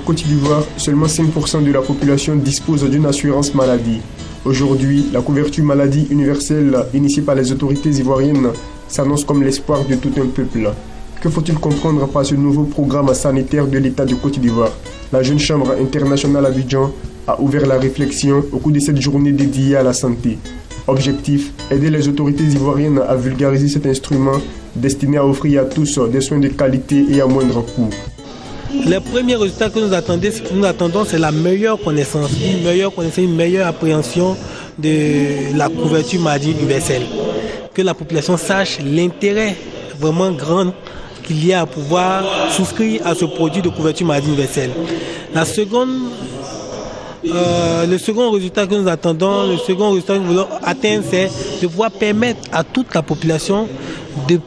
Côte d'Ivoire, seulement 5% de la population dispose d'une assurance maladie. Aujourd'hui, la couverture maladie universelle initiée par les autorités ivoiriennes s'annonce comme l'espoir de tout un peuple. Que faut-il comprendre par ce nouveau programme sanitaire de l'État de Côte d'Ivoire? La Jeune Chambre internationale à Abidjan a ouvert la réflexion au cours de cette journée dédiée à la santé. Objectif, aider les autorités ivoiriennes à vulgariser cet instrument destiné à offrir à tous des soins de qualité et à moindre coût. Les premiers résultats que nous attendons, c'est la meilleure connaissance, une meilleure appréhension de la couverture maladie universelle. Que la population sache l'intérêt vraiment grand qu'il y a à pouvoir souscrire à ce produit de couverture maladie universelle. Le second résultat que nous attendons, le second résultat que nous voulons atteindre, c'est de pouvoir permettre à toute la population de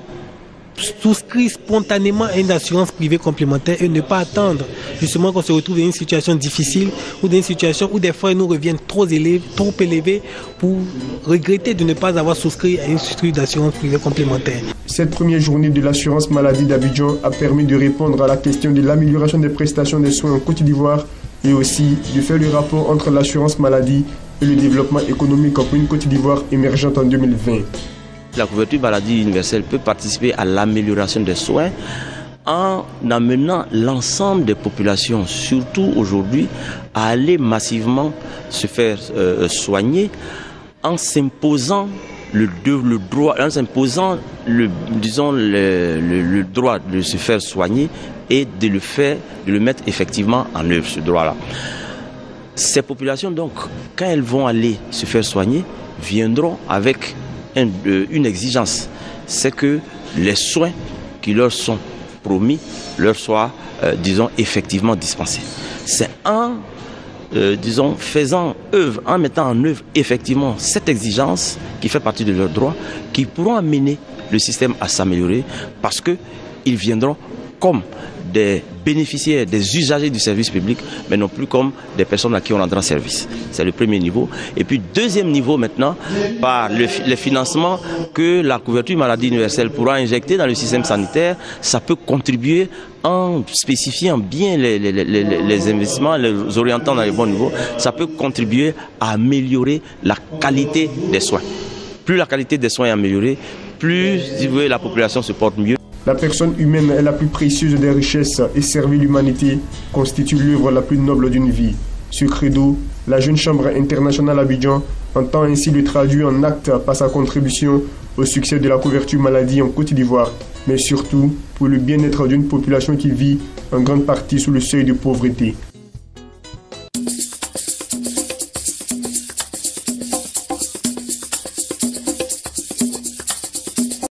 souscrire spontanément à une assurance privée complémentaire et ne pas attendre justement qu'on se retrouve dans une situation difficile ou dans une situation où des frais nous reviennent trop élevés pour regretter de ne pas avoir souscrit à une structure d'assurance privée complémentaire. Cette première journée de l'assurance maladie d'Abidjan a permis de répondre à la question de l'amélioration des prestations des soins en Côte d'Ivoire et aussi de faire le rapport entre l'assurance maladie et le développement économique pour une Côte d'Ivoire émergente en 2020. La couverture maladie universelle peut participer à l'amélioration des soins en amenant l'ensemble des populations, surtout aujourd'hui, à aller massivement se faire soigner en s'imposant le droit de se faire soigner et de le mettre effectivement en œuvre, ce droit-là. Ces populations, donc, quand elles vont aller se faire soigner, viendront avec une exigence, c'est que les soins qui leur sont promis leur soient, effectivement dispensés. C'est en mettant en œuvre effectivement cette exigence qui fait partie de leurs droits, qui pourront amener le système à s'améliorer parce qu'ils viendront comme des bénéficiaires, des usagers du service public, mais non plus comme des personnes à qui on rendra service. C'est le premier niveau. Et puis deuxième niveau maintenant, par les financements que la couverture maladie universelle pourra injecter dans le système sanitaire, ça peut contribuer en spécifiant bien les investissements, les orientant dans les bons niveaux, ça peut contribuer à améliorer la qualité des soins. Plus la qualité des soins est améliorée, plus la population se porte mieux. La personne humaine est la plus précieuse des richesses et servir l'humanité constitue l'œuvre la plus noble d'une vie. Ce credo, la Jeune Chambre internationale à Abidjan entend ainsi le traduire en actes par sa contribution au succès de la couverture maladie en Côte d'Ivoire, mais surtout pour le bien-être d'une population qui vit en grande partie sous le seuil de pauvreté.